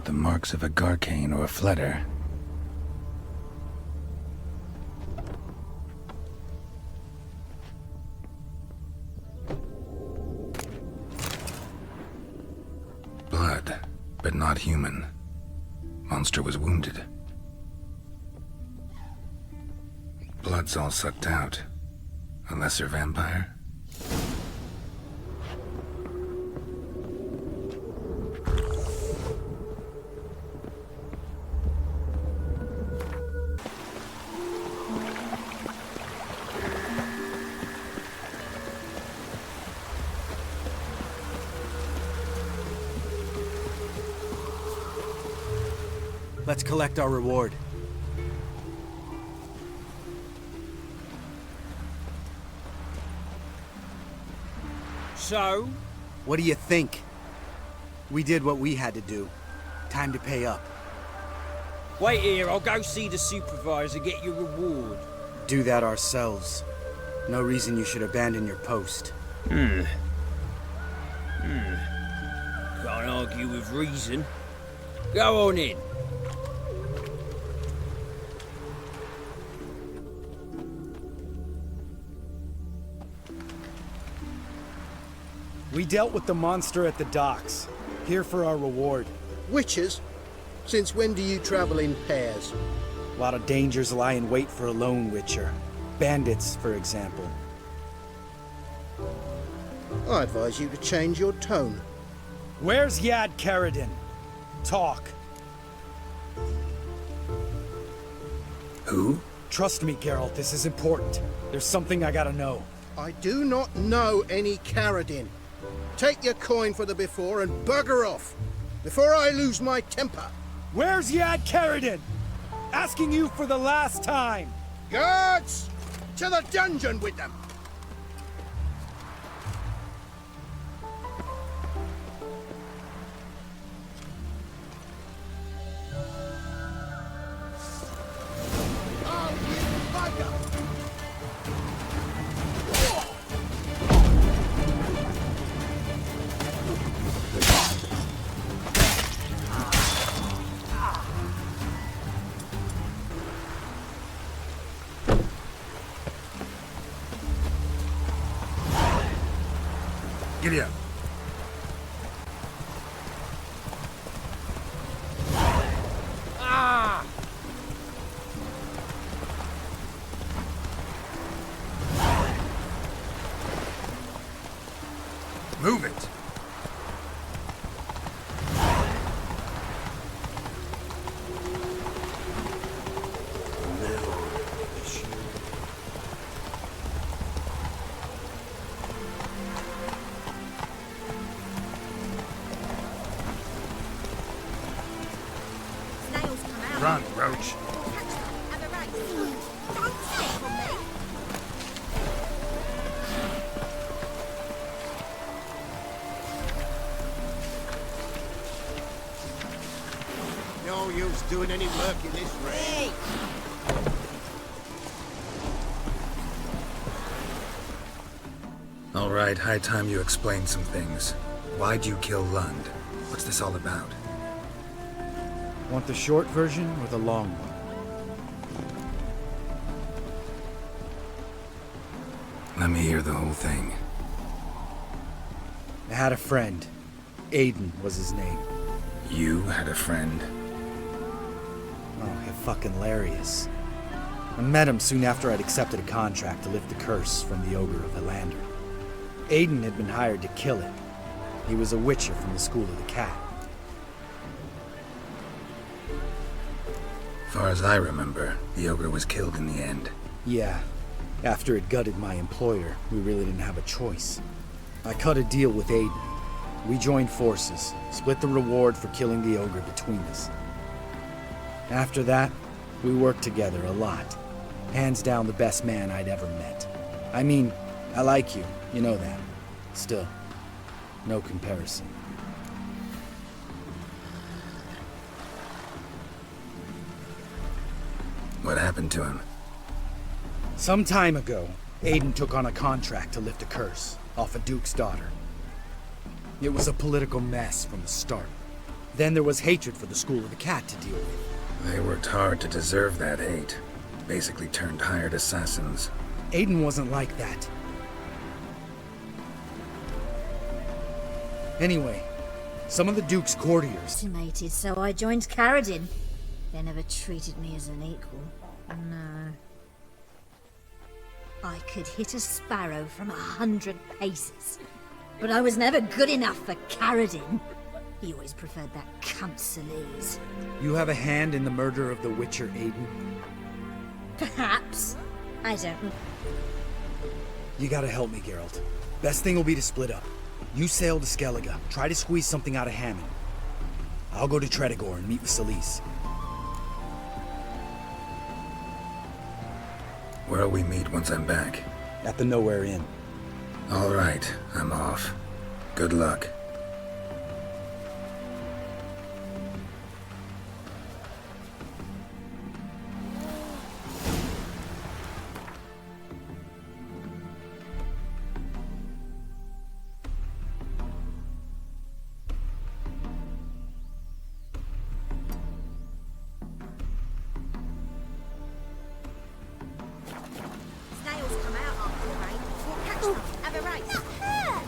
the marks of a Garcane or a Fletter. Blood, but not human. Monster was wounded. Blood's all sucked out. A lesser vampire? Let's collect our reward. So? What do you think? We did what we had to do. Time to pay up. Wait here, I'll go see the supervisor, get your reward. Do that ourselves. No reason you should abandon your post. Can't argue with reason. Go on in. We dealt with the monster at the docks. Here for our reward. Witches? Since when do you travel in pairs? A lot of dangers lie in wait for a lone witcher. Bandits, for example. I advise you to change your tone. Where's Yad Karadin? Talk. Who? Trust me, Geralt, this is important. There's something I gotta know. I do not know any Karadin. Take your coin for the before and bugger off, before I lose my temper. Where's Yad Karadin? Asking you for the last time. Guards! To the dungeon with them! Oh, you bugger! Giddy up. Move it. Run, Roach. No use doing any work in this rain. All right, high time you explain some things. Why'd you kill Lund? What's this all about? Want the short version or the long one? Let me hear the whole thing. I had a friend. Aiden was his name. You had a friend? Oh, you're fucking hilarious. I met him soon after I'd accepted a contract to lift the curse from the Ogre of Elander. Aiden had been hired to kill it. He was a witcher from the School of the Cat. Far as I remember, the ogre was killed in the end. Yeah. After it gutted my employer, we really didn't have a choice. I cut a deal with Aiden. We joined forces, split the reward for killing the ogre between us. After that, we worked together a lot. Hands down the best man I'd ever met. I mean, I like you, you know that. Still, no comparison. What happened to him? Some time ago, Aiden took on a contract to lift a curse off a duke's daughter. It was a political mess from the start. Then there was hatred for the School of the Cat to deal with. They worked hard to deserve that hate. Basically turned hired assassins. Aiden wasn't like that. Anyway, some of the Duke's courtiers... Estimated, so I joined Caradin. They never treated me as an equal. No. I could hit a sparrow from 100 paces. But I was never good enough for Caradin. He always preferred that cunt Celise. You have a hand in the murder of the Witcher, Aiden? Perhaps. I don't know. You gotta help me, Geralt. Best thing will be to split up. You sail to Skellige, try to squeeze something out of Hammond. I'll go to Tredegor and meet with Celise. Where'll we meet once I'm back? At the Nowhere Inn. All right, I'm off. Good luck. Snails come out after the rain. We'll catch them. Have a race. Not her!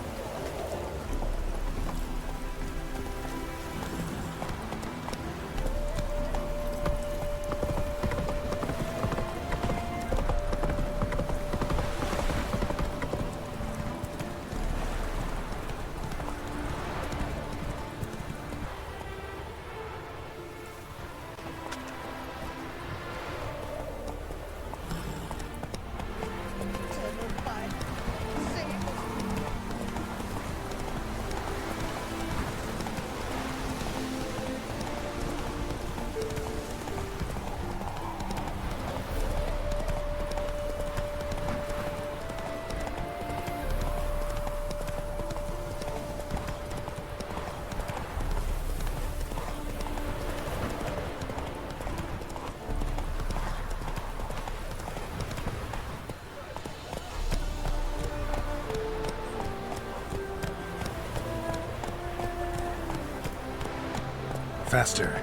Faster.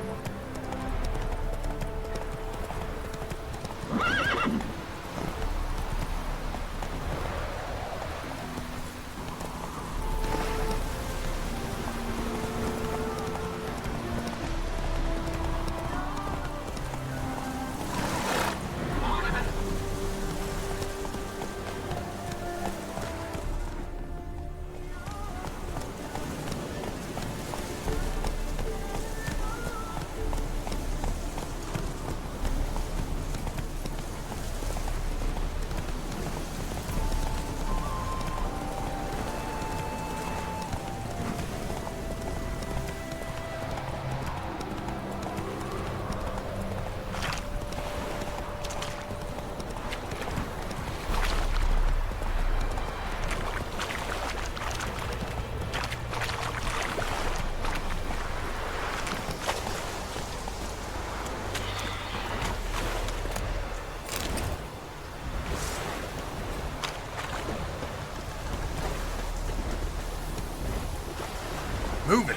Move it!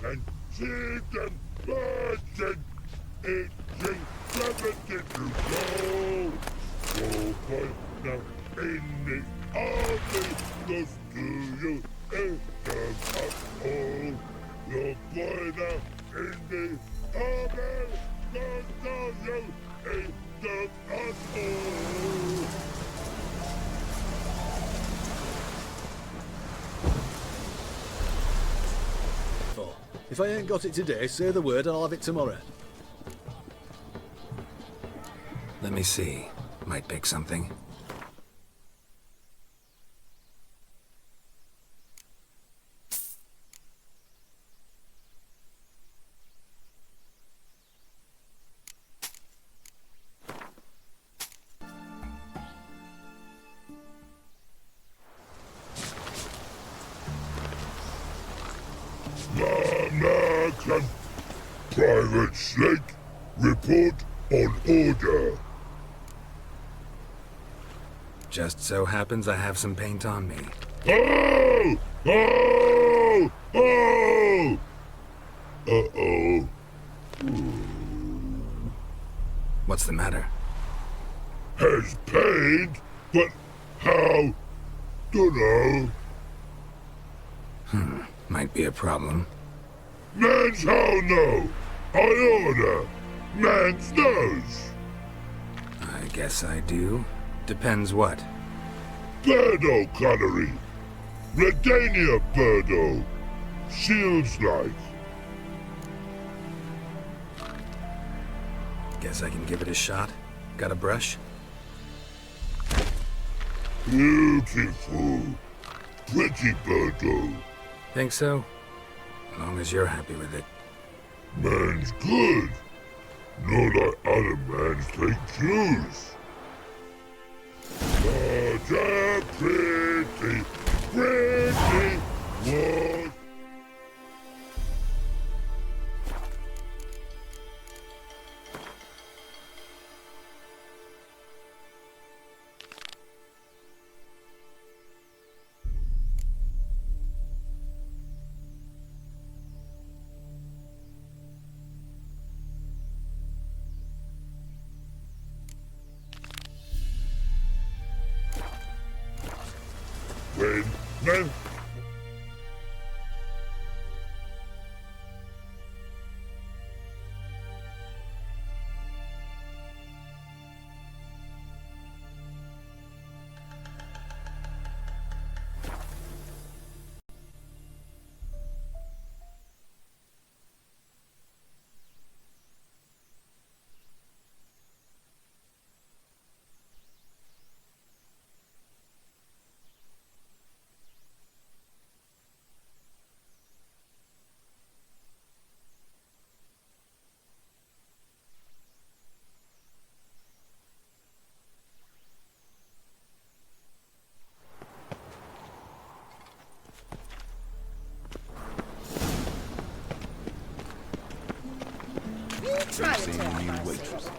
And see them burden, itching, limited to go. Go fight now in the army, goes to you, and up all. You'll find out in the army. Don't know you in the unknown. If I ain't got it today, say the word and I'll have it tomorrow. Let me see. Might pick something. American Private Snake, report on order. Just so happens I have some paint on me. Oh! Oh! Oh! Uh-oh. What's the matter? Has paint, but how? Dunno. Might be a problem. Man's how no. I order. Man's nose. I guess I do. Depends what. Birdo gunnery. Redania Birdo. Shields like. Guess I can give it a shot. Got a brush? Beautiful. Pretty Birdo. Think so? As long as you're happy with it. Man's good. Not like other mans take juice. Such a pretty, pretty one. When man Try to tell my waitress.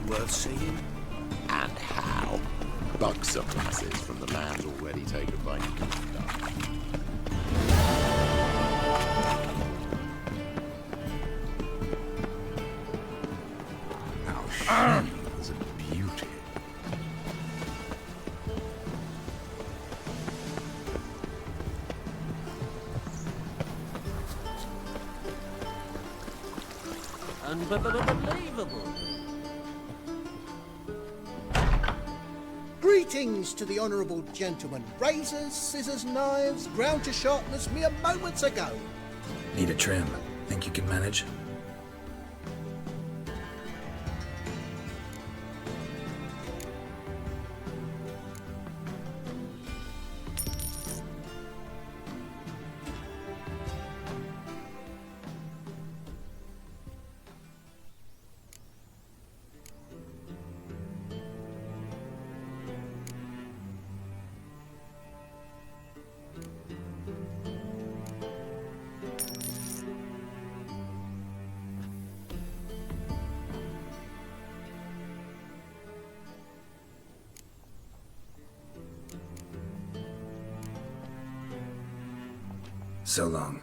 Worth seeing? And how? Bug some lasses from the lands already taken by How she was a beauty. Unbelievable. Greetings to the honourable gentleman. Razors, scissors, knives, ground to sharpness mere moments ago. Need a trim. Think you can manage? So long.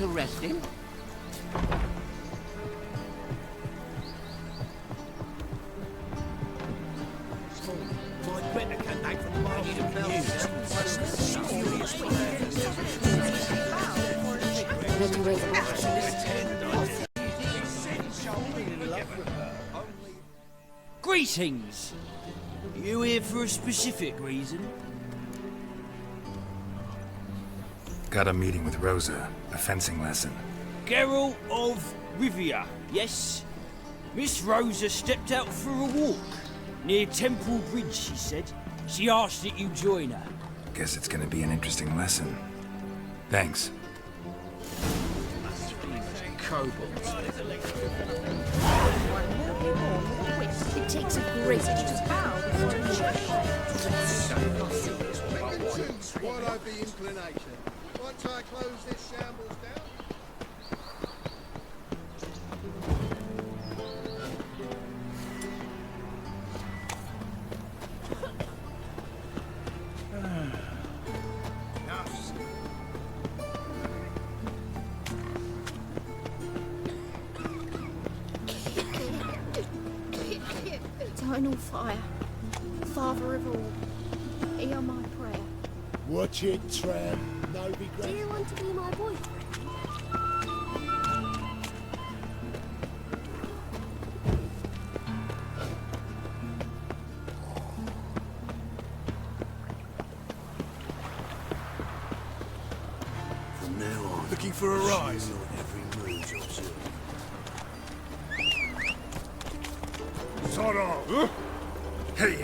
Interesting. Greetings! You here for a specific reason? Got a meeting with Rosa, a fencing lesson. Geralt of Rivia, yes? Miss Rosa stepped out for a walk. Near Temple Bridge, she said. She asked that you join her. Guess it's gonna be an interesting lesson. Thanks. Kobolds. It takes a great deal. What of the inclination? Once I close this shambles down. Eternal fire, Father of all, hear my prayer. Watch it, tramp. No regret. Do you want to be my boyfriend? From now on, looking for a rise. Every move observed. Sod off! Hey,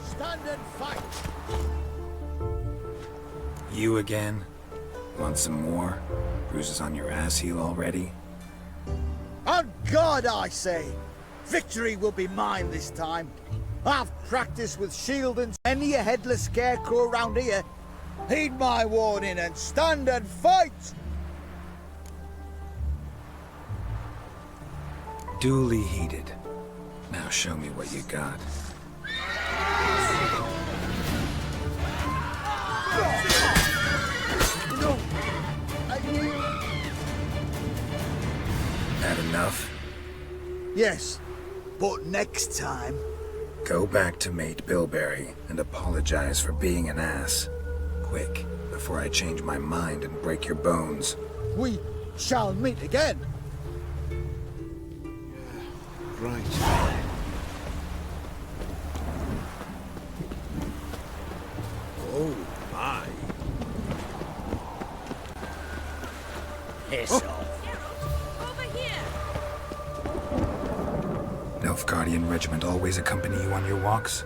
Stand and fight! You again? Want some more? Bruises on your ass heel already? On God, I say! Victory will be mine this time. I've practiced with shield and any headless scarecrow around here. Heed my warning and stand and fight! Duly heated. Now show me what you got. That enough? Yes, but next time... Go back to Mate Bilberry and apologize for being an ass. Quick, before I change my mind and break your bones. We shall meet again. Right. Oh, my. Piss off. Over here! Nilfgaardian regiment always accompany you on your walks?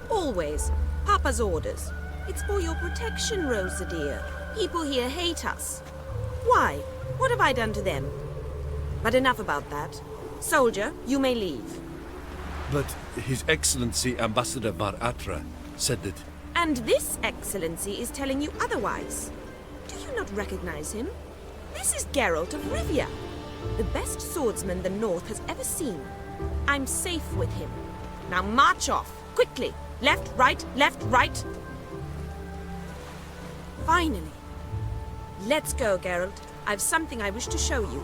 Always. Papa's orders. It's for your protection, Rosa dear. People here hate us. Why? What have I done to them? But enough about that. Soldier, you may leave. But His Excellency Ambassador Var Atra said that... And this Excellency is telling you otherwise. Do you not recognize him? This is Geralt of Rivia, the best swordsman the North has ever seen. I'm safe with him. Now march off, quickly. Left, right. Finally. Let's go, Geralt. I've something I wish to show you.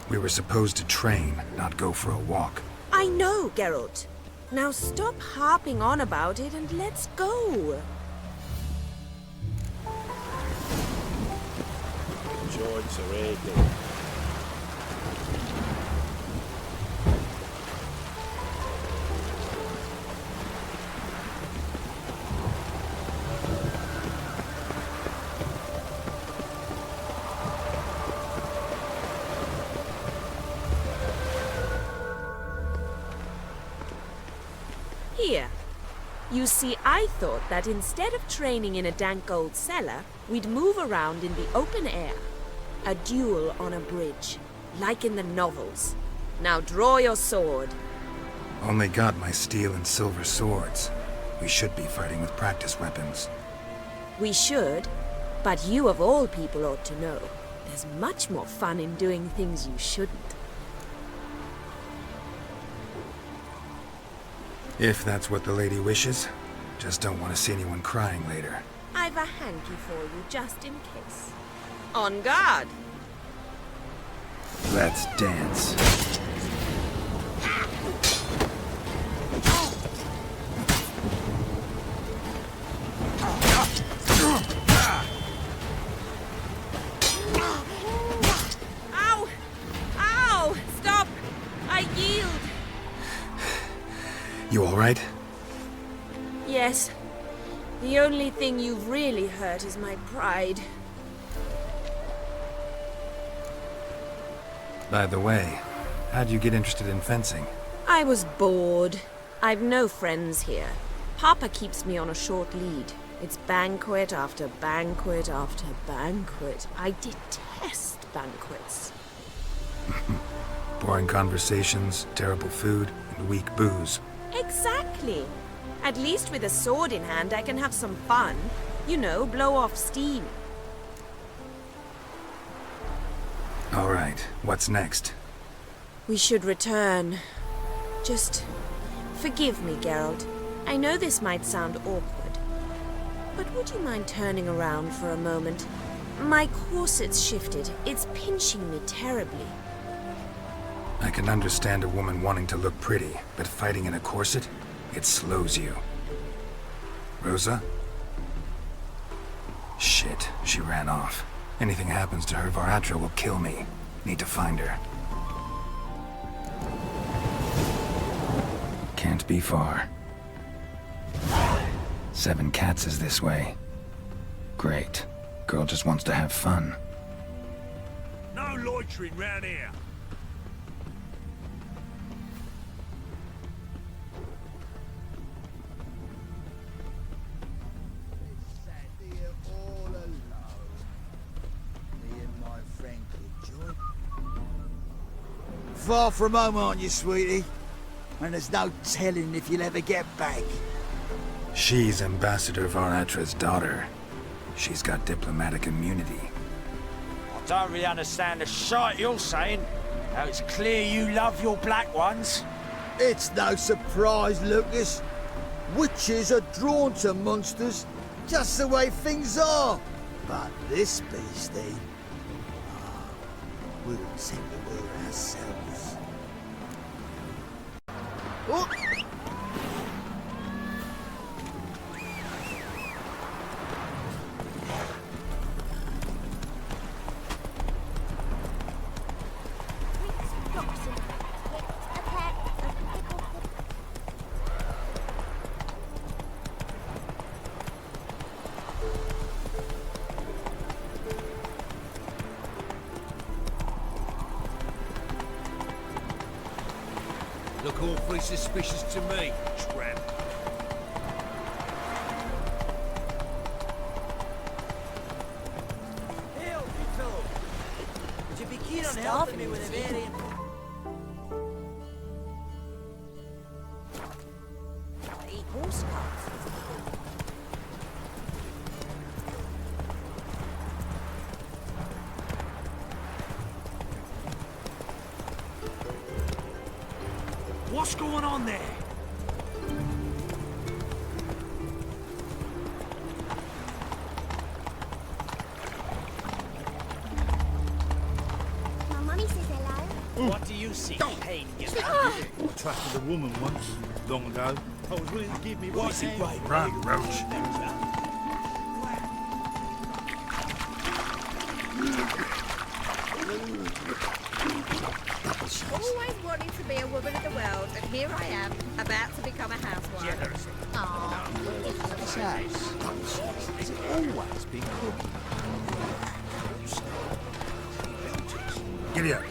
We were supposed to train, not go for a walk. I know, Geralt. Now stop harping on about it and let's go. Joints are aching. Here. You see, I thought that instead of training in a dank old cellar, we'd move around in the open air. A duel on a bridge. like in the novels. Now draw your sword. Only got my steel and silver swords. We should be fighting with practice weapons. We should, but you of all people ought to know. There's much more fun in doing things you shouldn't. If that's what the lady wishes. Just don't want to see anyone crying later. I've a hanky for you, just in case. On guard! Let's dance. Ow! Ow! Stop! I yield! You alright? Yes. The only thing you've really hurt is my pride. By the way, how'd you get interested in fencing? I was bored. I've no friends here. Papa keeps me on a short lead. It's banquet after banquet after banquet. I detest banquets. Boring conversations, terrible food, and weak booze. Exactly. At least with a sword in hand, I can have some fun. You know, blow off steam. All right, what's next? We should return. Just forgive me, Geralt. I know this might sound awkward, but would you mind turning around for a moment? My corset's shifted. It's pinching me terribly. I can understand a woman wanting to look pretty, but fighting in a corset? It slows you. Rosa? Shit, she ran off. Anything happens to her, Varatra will kill me. Need to find her. Can't be far. 7 Cats is this way. Great. Girl just wants to have fun. No loitering round here. Far from home, aren't you, sweetie? And there's no telling if you'll ever get back. She's Ambassador Varatra's daughter. She's got diplomatic immunity. I don't really understand the shite you're saying. Now it's clear you love your black ones. It's no surprise, Lucas. Witches are drawn to monsters, just the way things are. But this beastie... we'll take the world ourselves. Oh. Look awfully suspicious to me, tramp. Hail, you fellow! Would you be keen on helping me with a very... I eat horse carts. What's going on there? My mummy says hello. What do you see, pain? I trusted a woman once, long ago. I was willing to give me What's it, right? Run, Roach. Always wanted to be a woman of the world, and here I am, about to become a housewife. It's always been cooking. Giddy up.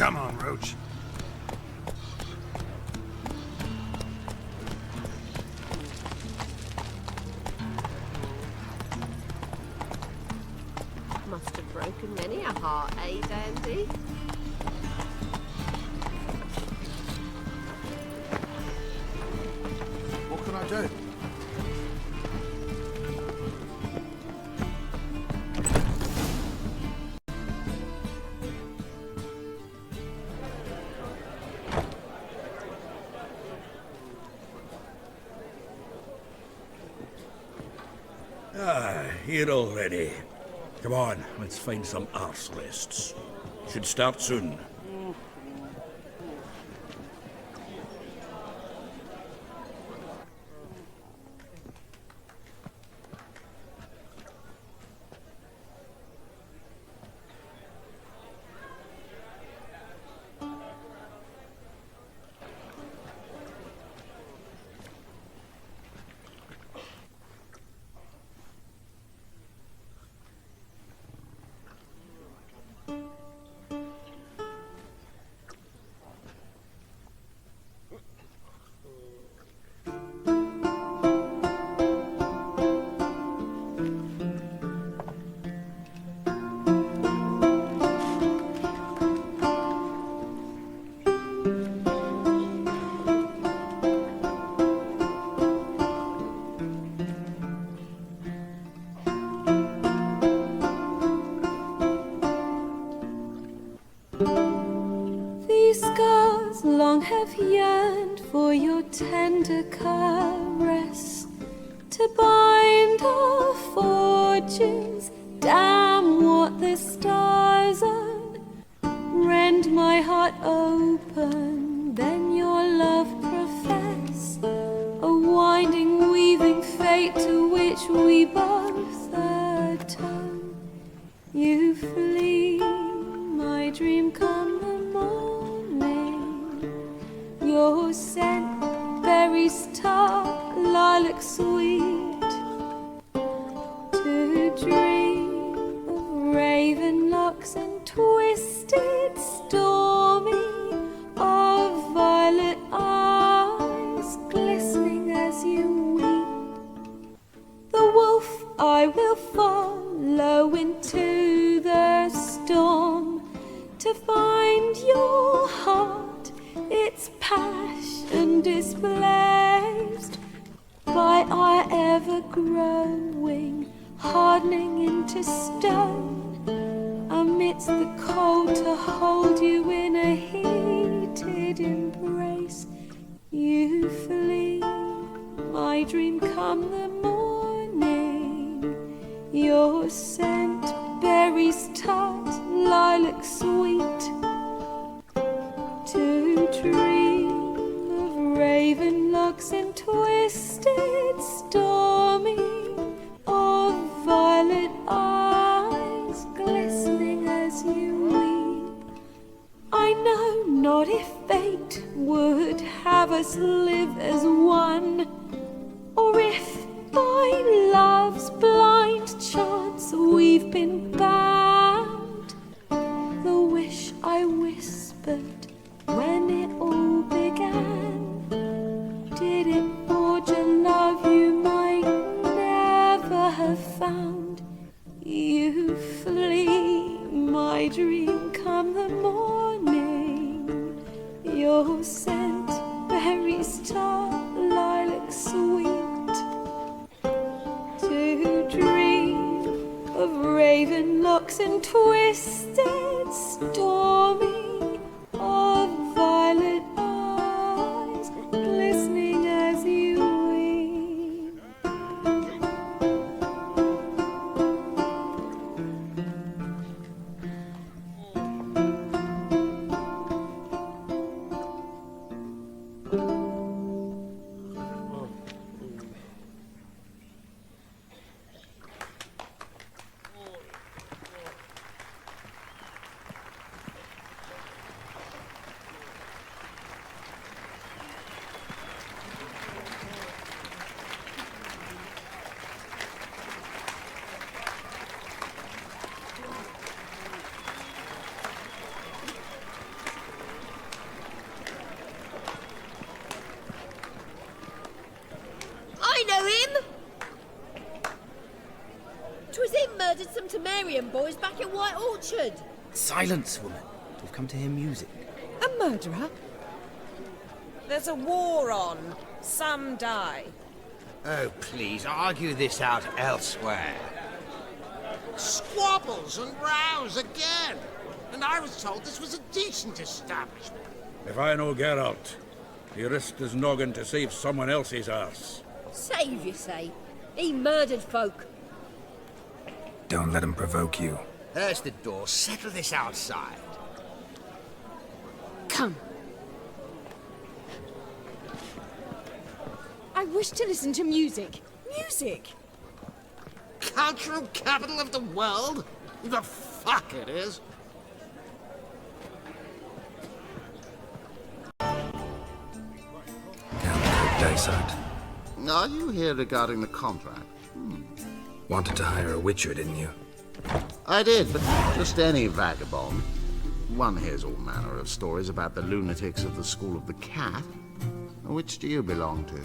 Come on, Roach. Must have broken many a heart, eh, Dandy? What can I do? Here already. Come on, let's find some arse rests. Should start soon. These scars long have yearned for your tender caress, to bind our fortunes. Damn what the stars own. Rend my heart open, then your love profess, a winding, weaving fate to which we both atone. You flee, my dream come the morning. Your scent, berries tart, lilac sweet. To dream of raven locks and twisted, stormy, of violet eyes glistening as you weep. The wolf I will follow into the storm, to find your heart, its passion displaced by our ever-growing, hardening into stone. Amidst the cold, to hold you in a heated embrace. You flee, my dream come the morning. Your scent, berries tart, lilac sweet. To dream of raven locks and twisted, stormy, of violet eyes glistening as you weep. I know not if fate would have us live as one, or if by love's blind chance we've been bound. The wish I whispered when it all began, did it forge a love you might never have found? You flee, my dream come the morning. Your scent, berries tart, lilac sweet. To dream of raven locks and twisted, stormy, of violet eyes glistening as you weep. Welcome to Marion, boys, back at White Orchard. Silence, woman. We've come to hear music. A murderer? There's a war on. Some die. Oh, please, argue this out elsewhere. Squabbles and rows again! And I was told this was a decent establishment. If I know Geralt, he risked his noggin to save someone else's arse. Save, you say? He murdered folk. Don't let him provoke you. There's the door. Settle this outside. Come. I wish to listen to music. Music? Cultural capital of the world? The fuck it is. Dysart. Are you here regarding the contract? Wanted to hire a witcher, didn't you? I did, but just any vagabond. One hears all manner of stories about the lunatics of the School of the Cat. Which do you belong to?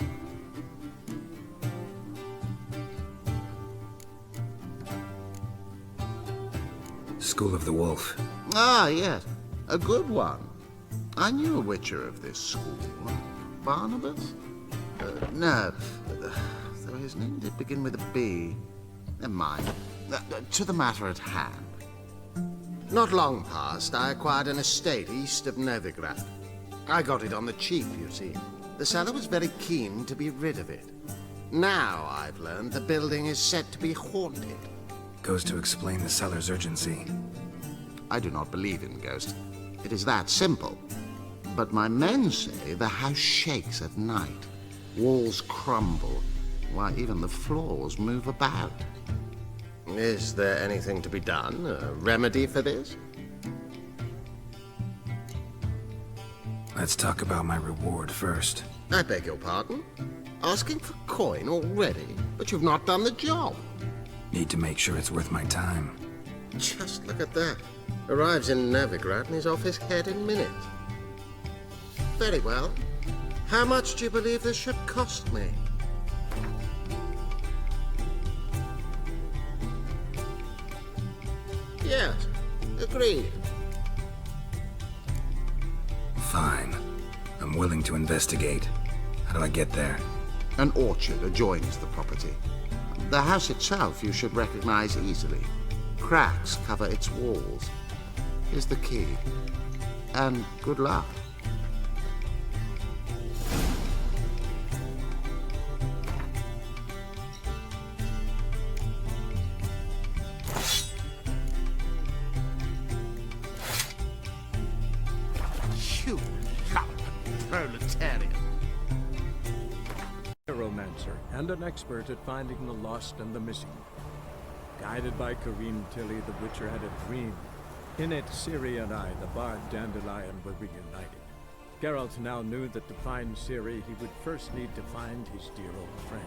School of the Wolf. Ah, yes. A good one. I knew a witcher of this school. Barnabas? No. Though his name did begin with a B. Never mind. To the matter at hand. Not long past, I acquired an estate east of Novigrad. I got it on the cheap, you see. The seller was very keen to be rid of it. Now, I've learned the building is said to be haunted. Goes to explain the seller's urgency. I do not believe in ghosts. It is that simple. But my men say the house shakes at night. Walls crumble. Why, even the floors move about. Is there anything to be done? A remedy for this? Let's talk about my reward first. I beg your pardon? Asking for coin already? But you've not done the job. Need to make sure it's worth my time. Just look at that. Arrives in Novigrad and is off his head in minutes. Very well. How much do you believe this should cost me? Yes, agreed. Fine. I'm willing to investigate. How do I get there? An orchard adjoins the property. The house itself you should recognize easily. Cracks cover its walls. Here's the key. And good luck. You lump proletariat. A romancer and an expert at finding the lost and the missing. Guided by Kareen Tilly, the Witcher had a dream. In it, Ciri and I, the bard Dandelion, were reunited. Geralt now knew that to find Ciri, he would first need to find his dear old friend.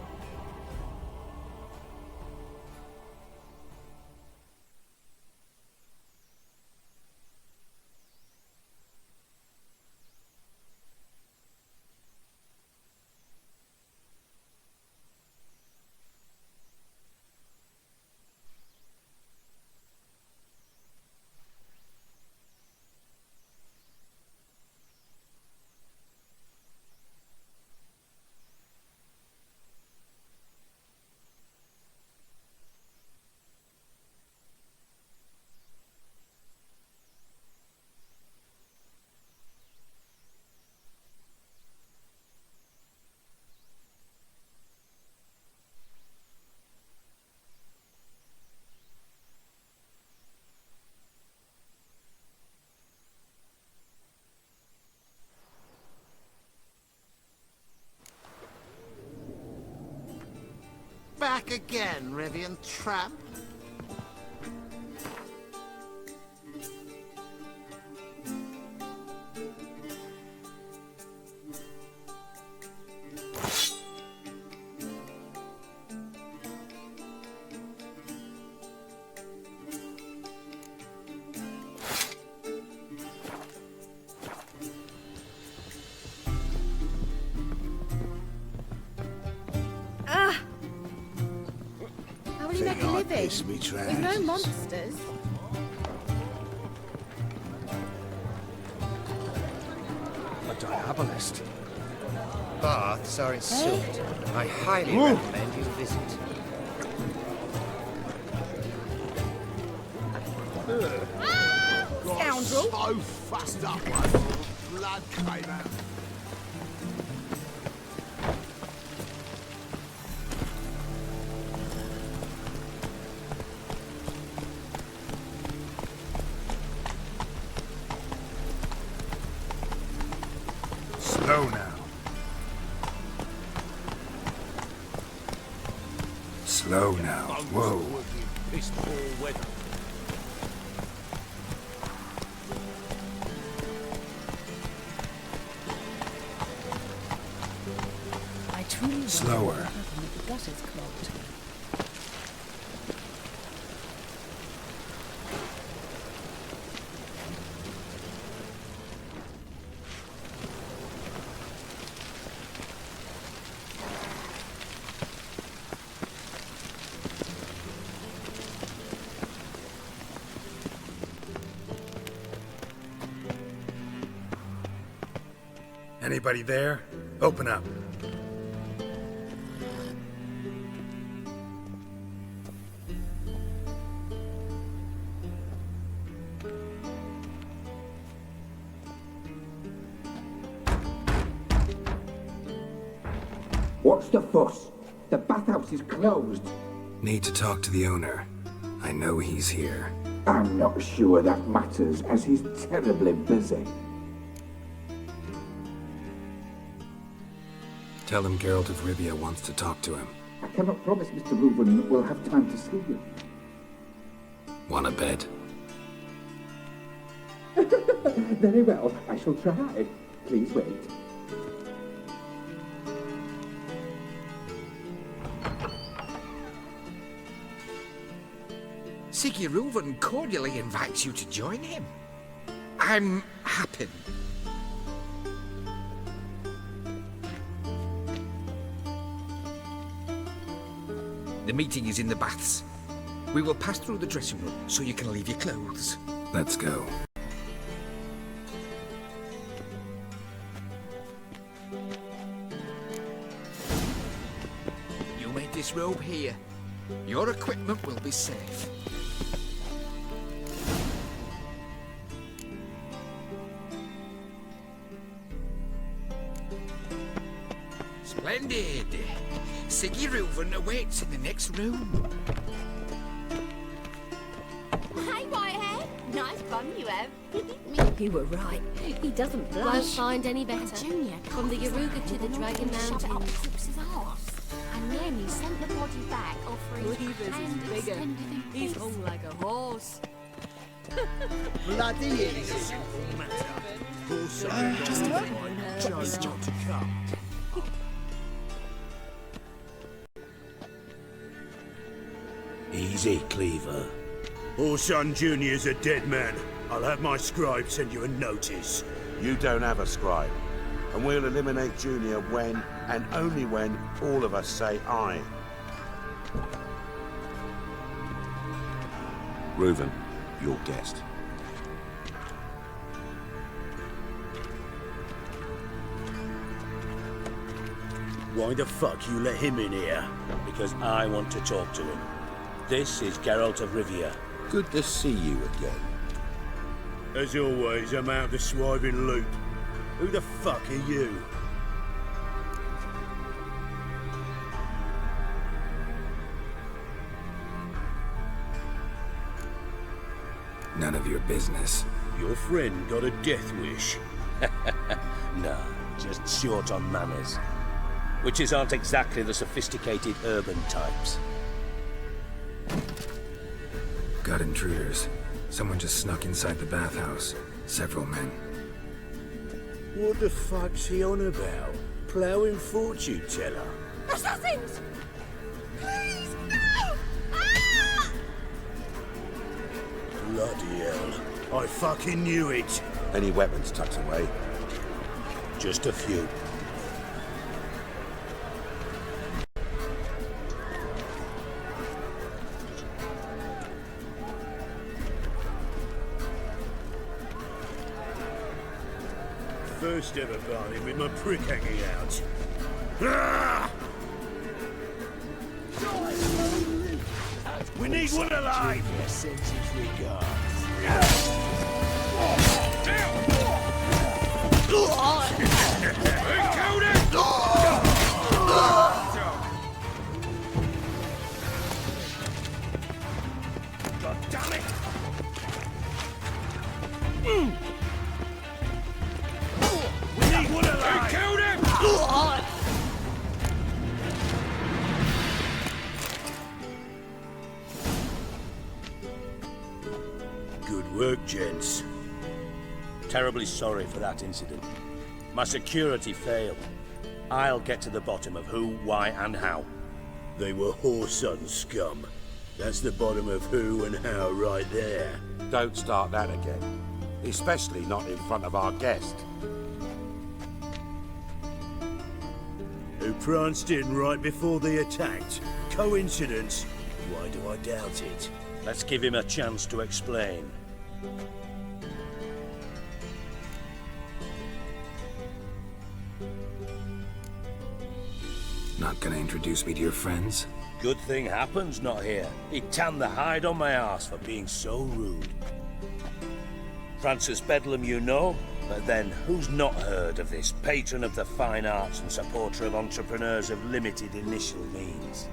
Back again, Rivian tramp. Kiss me, With tracks. no monsters. A diabolist. Baths are in Sult. I highly recommend you visit. Got Scoundrel. so fussed up when all the blood came out. Slow now. Slow now. Whoa. Piss poor weather. I truly Slower. wonder what happened with the gutters clogged. Anybody there? Open up. What's the fuss? The bathhouse is closed. Need to talk to the owner. I know he's here. I'm not sure that matters, as he's terribly busy. Tell him Geralt of Rivia wants to talk to him. I cannot promise Mr. Reuven will have time to see you. Want a bed? Very well, I shall try. Please wait. Siggy Reuven cordially invites you to join him. I'm happy. The meeting is in the baths. We will pass through the dressing room so you can leave your clothes. Let's go. You made this robe here. Your equipment will be safe. Splendid! Siggy Reuven awaits in the next room. Hey, Whitehead. Nice bum you have. You were right. He doesn't blush. Won't find any better. Junior, from the Yaruga to the Dragon Mountains. Shove it up the corpse's arse. And then he sent the body back, offering Cleaver's is bigger. He's hung like a horse. Bloody easy. Just to come. Easy, Cleaver. Orson Jr.'s a dead man. I'll have my scribe send you a notice. You don't have a scribe. And we'll eliminate Junior when, and only when, all of us say aye. Reuven, your guest. Why the fuck you let him in here? Because I want to talk to him. This is Geralt of Rivia. Good to see you again. As always, I'm out the swiving loop. Who the fuck are you? None of your business. Your friend got a death wish. No, just short on manners. Witches aren't exactly the sophisticated urban types. Got intruders. Someone just snuck inside the bathhouse. Several men. What the fuck's he on about? Ploughing fortune teller? Assassins! Please, no! Ah! Bloody hell. I fucking knew it. Any weapons tucked away? Just a few. first ever party with my prick hanging out. Ah! We need one alive! Sends his regards. God damn it! We need one alive! Who killed him? Good work, gents. Terribly sorry for that incident. My security failed. I'll get to the bottom of who, why, and how. They were whoreson scum. That's the bottom of who and how right there. Don't start that again. Especially not in front of our guest. Who pranced in right before they attacked. Coincidence? Why do I doubt it? Let's give him a chance to explain. Not gonna introduce me to your friends? Good thing Happen's not here. He'd tan the hide on my arse for being so rude. Francis Bedlam you know, but then who's not heard of this patron of the fine arts and supporter of entrepreneurs of limited initial means?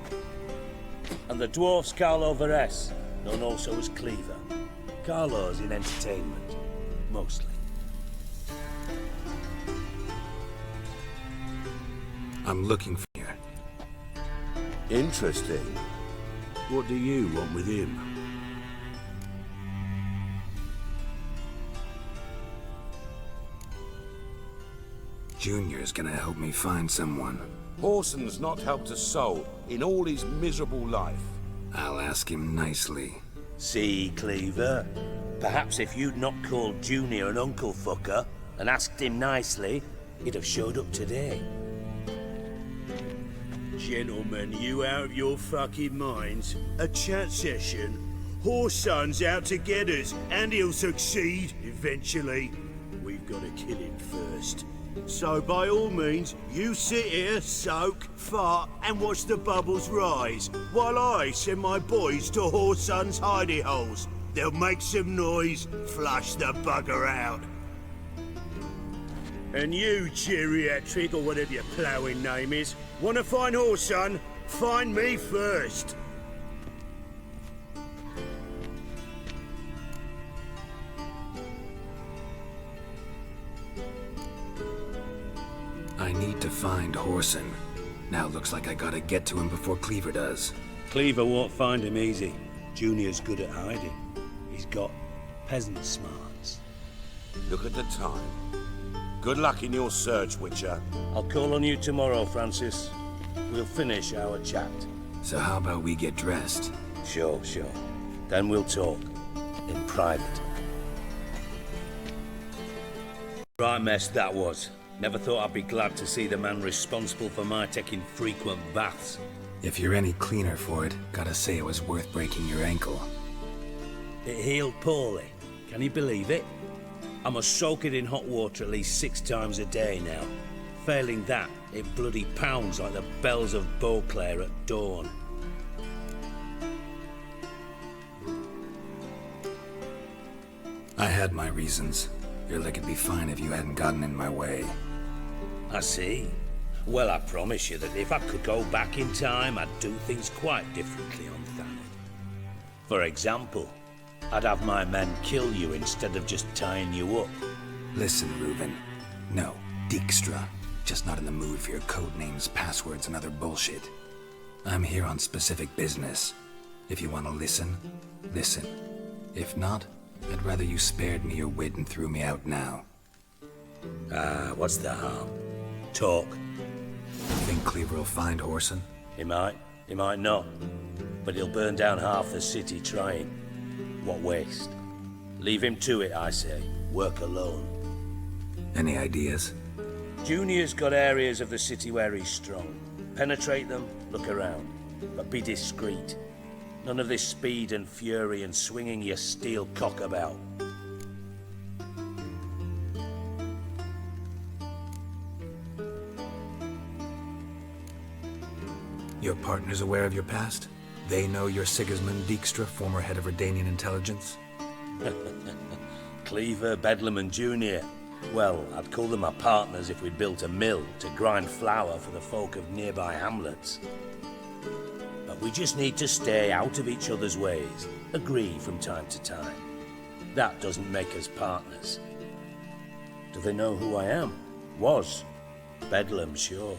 And the dwarf's Carlo Veres, known also as Cleaver. Carlo's in entertainment, mostly. I'm looking for you. Interesting. What do you want with him? Junior's gonna help me find someone. Horson's not helped a soul in all his miserable life. I'll ask him nicely. See, Cleaver? Perhaps if you'd not called Junior an uncle fucker and asked him nicely, he'd have showed up today. Gentlemen, you out of your fucking minds? A chat session? Horson's out to get us, and he'll succeed, eventually. We've got to kill him first. So by all means, you sit here, soak, fart, and watch the bubbles rise, while I send my boys to Horson's hidey holes. They'll make some noise, flush the bugger out. And you, geriatric, or whatever your ploughing name is, want to find Horson? Find me first. I need to find Horson. Now looks like I gotta get to him before Cleaver does. Cleaver won't find him easy. Junior's good at hiding. He's got peasant smarts. Look at the time. Good luck in your search, Witcher. I'll call on you tomorrow, Francis. We'll finish our chat. So how about we get dressed? Sure. Then we'll talk. In private. Right mess that was. Never thought I'd be glad to see the man responsible for my taking frequent baths. If you're any cleaner for it, gotta say it was worth breaking your ankle. It healed poorly. Can you believe it? I must soak it in hot water at least 6 times a day now. Failing that, it bloody pounds like the bells of Beauclair at dawn. I had my reasons. Your leg would be fine if you hadn't gotten in my way. I see. Well, I promise you that if I could go back in time, I'd do things quite differently on Fannis. For example, I'd have my men kill you instead of just tying you up. Listen, Reuben. No, Dijkstra. Just not in the mood for your code names, passwords, and other bullshit. I'm here on specific business. If you want to listen, listen. If not, I'd rather you spared me your wit and threw me out now. What's the harm? Talk. Think Cleaver will find Horson? He might not. But he'll burn down half the city trying. What waste. Leave him to it, I say. Work alone. Any ideas? Junior's got areas of the city where he's strong. Penetrate them, look around. But be discreet. None of this speed and fury and swinging your steel cock about. Your partner's aware of your past? They know you're Sigismund Dijkstra, former head of Redanian intelligence? Cleaver, Bedlam and Junior. Well, I'd call them my partners if we'd built a mill to grind flour for the folk of nearby hamlets. But we just need to stay out of each other's ways, agree from time to time. That doesn't make us partners. Do they know who I am? Was. Bedlam, sure.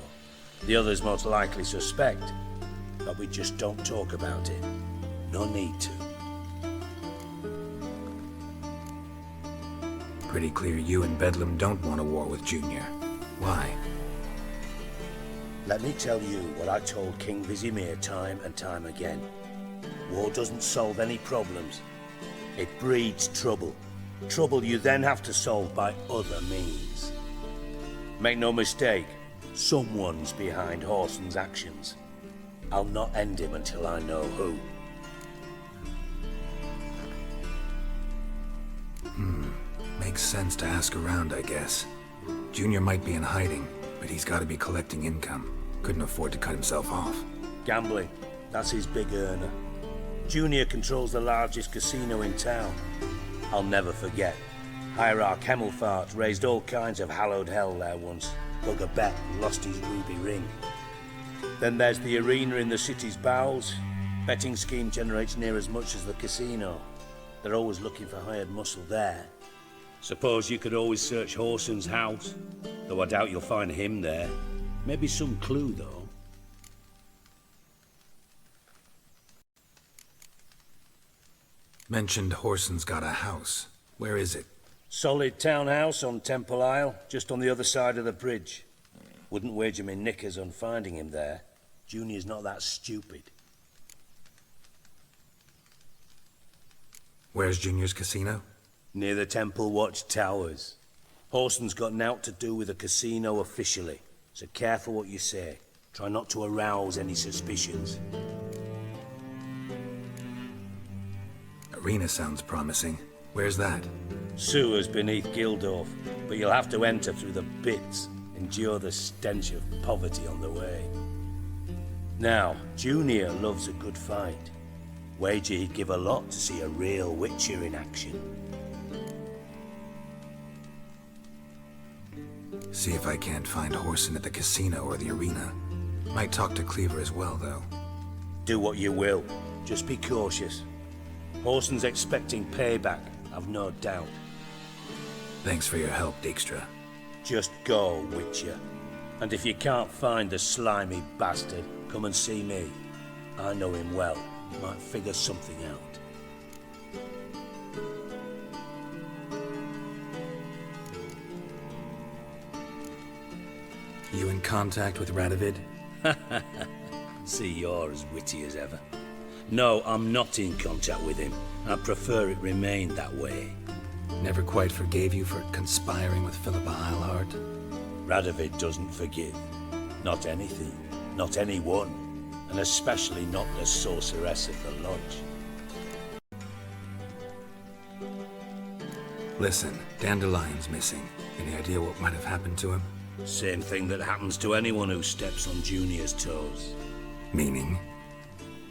The others most likely suspect. But we just don't talk about it. No need to. Pretty clear you and Bedlam don't want a war with Junior. Why? Let me tell you what I told King Vizimir time and time again. War doesn't solve any problems. It breeds trouble. Trouble you then have to solve by other means. Make no mistake, someone's behind Whoreson's actions. I'll not end him until I know who. Makes sense to ask around, I guess. Junior might be in hiding, but he's got to be collecting income. Couldn't afford to cut himself off. Gambling, that's his big earner. Junior controls the largest casino in town. I'll never forget. Hierarch Hemmelfart raised all kinds of hallowed hell there once. Took a bet and lost his ruby ring. Then there's the arena in the city's bowels. Betting scheme generates near as much as the casino. They're always looking for hired muscle there. Suppose you could always search Whoreson's house, though I doubt you'll find him there. Maybe some clue, though. Mentioned Whoreson's got a house. Where is it? Solid townhouse on Temple Isle, just on the other side of the bridge. Wouldn't wager me knickers on finding him there. Junior's not that stupid. Where's Junior's casino? Near the Temple Watch Towers. Whoreson's got naught to do with the casino officially, so careful what you say. Try not to arouse any suspicions. Arena sounds promising. Where's that? Sewers beneath Gildorf, but you'll have to enter through the pits, endure the stench of poverty on the way. Now, Junior loves a good fight. Wager he'd give a lot to see a real Witcher in action. See if I can't find Whoreson at the casino or the arena. Might talk to Cleaver as well, though. Do what you will. Just be cautious. Whoreson's expecting payback, I've no doubt. Thanks for your help, Dijkstra. Just go, Witcher. And if you can't find the slimy bastard, come and see me. I know him well. Might figure something out. You in contact with Radovid? See, you're as witty as ever. No, I'm not in contact with him. I prefer it remained that way. Never quite forgave you for conspiring with Philippa Eilhart? Radovid doesn't forgive. Not anything. Not anyone. And especially not the sorceress of the lodge. Listen, Dandelion's missing. Any idea what might have happened to him? Same thing that happens to anyone who steps on Junior's toes. Meaning?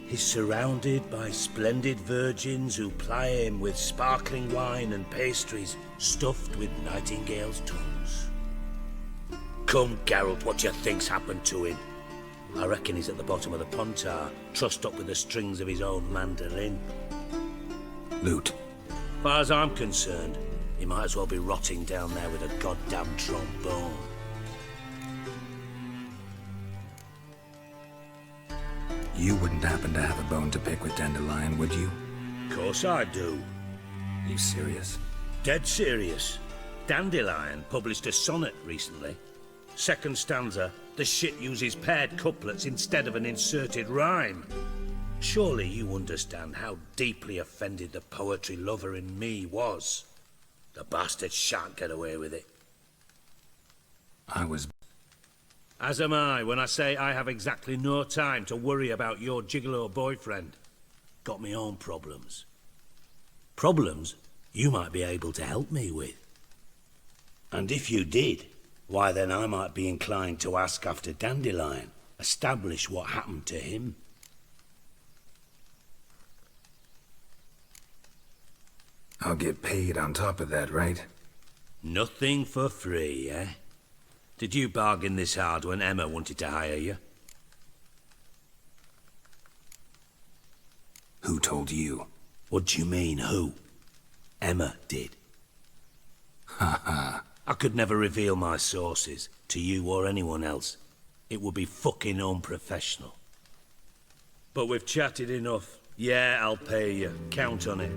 He's surrounded by splendid virgins who ply him with sparkling wine and pastries stuffed with nightingales' tongues. Come, Geralt, what do you think's happened to him? I reckon he's at the bottom of the Pontar, trussed up with the strings of his own mandolin. Loot. As far as I'm concerned, he might as well be rotting down there with a goddamn trombone. You wouldn't happen to have a bone to pick with Dandelion, would you? Course I do. You serious? Dead serious. Dandelion published a sonnet recently. Second stanza, the shit uses paired couplets instead of an inserted rhyme. Surely you understand how deeply offended the poetry lover in me was. The bastard shan't get away with it. I was... As am I when I say I have exactly no time to worry about your gigolo boyfriend. Got me own problems. Problems you might be able to help me with. And if you did, why then I might be inclined to ask after Dandelion. establish what happened to him. I'll get paid on top of that, right? Nothing for free, eh? Did you bargain this hard when Emma wanted to hire you? Who told you? What do you mean, who? Emma did. Ha ha. I could never reveal my sources, to you or anyone else. It would be fucking unprofessional. But we've chatted enough. Yeah, I'll pay you. Count on it.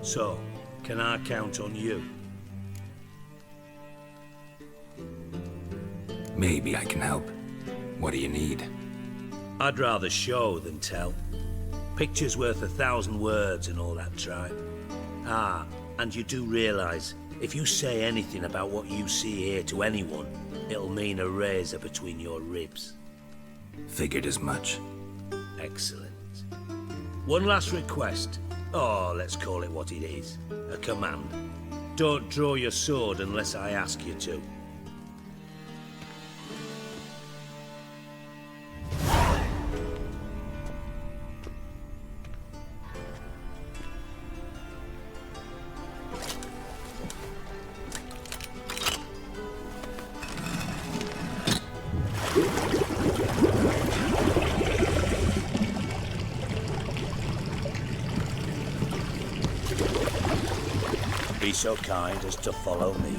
So, can I count on you? Maybe I can help. What do you need? I'd rather show than tell. Picture's worth 1,000 words and all that tripe. Ah, and you do realise, if you say anything about what you see here to anyone, it'll mean a razor between your ribs. Figured as much. Excellent. One last request. Oh, let's call it what it is. A command. Don't draw your sword unless I ask you to. Be so kind as to follow me.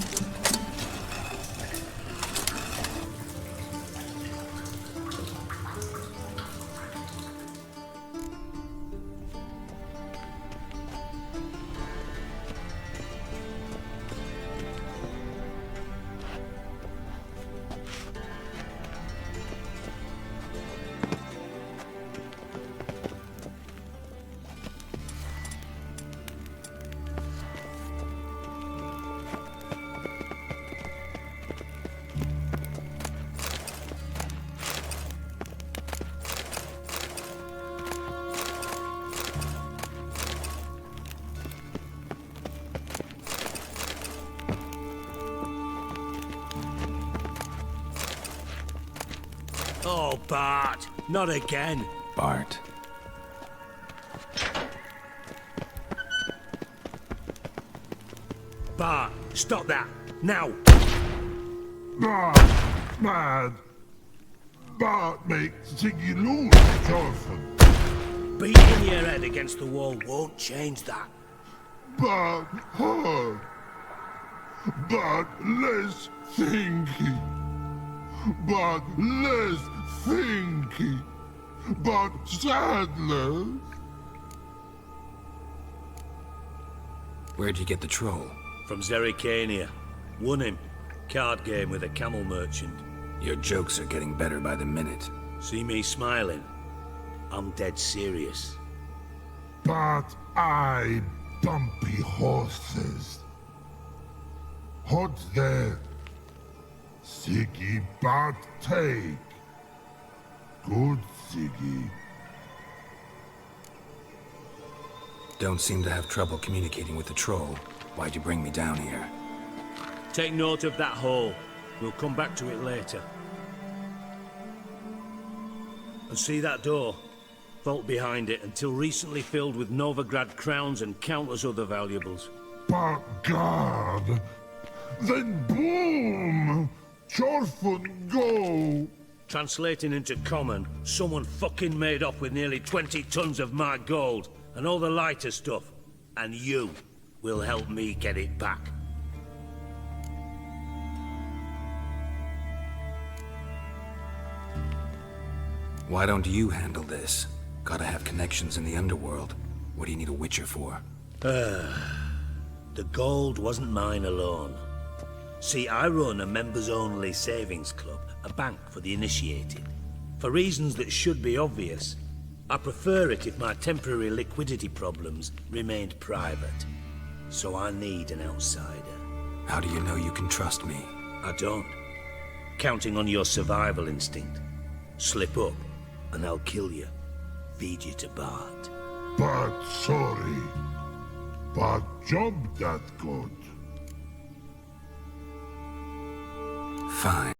Oh, Bart, not again. Bart. Bart, stop that, now. Bart, mad. Bart makes Ziggy lose, Jonathan. Beating your head against the wall won't change that. Bart hard. Bart less thinky. Bart less thinky. Bart Sadler. Where'd you get the troll? From Zerrikania. Won him. Card game with a camel merchant. Your jokes are getting better by the minute. See me smiling? I'm dead serious. But I bumpy horses. Hot there. Siggy Bart take. Good Siggy. Don't seem to have trouble communicating with the troll. Why'd you bring me down here? Take note of that hole. We'll come back to it later. And see that door? Vault behind it, until recently filled with Novigrad crowns and countless other valuables. But God! Then boom! Chorfun go! Translating into common, someone fucking made off with nearly 20 tons of my gold, and all the lighter stuff. And you will help me get it back. Why don't you handle this? Gotta have connections in the underworld. What do you need a Witcher for? The gold wasn't mine alone. See, I run a members-only savings club, a bank for the initiated. For reasons that should be obvious, I prefer it if my temporary liquidity problems remained private. So I need an outsider. How do you know you can trust me? I don't. Counting on your survival instinct. Slip up, and I'll kill you. Feed you to Bart. But sorry. But job that good. Fine.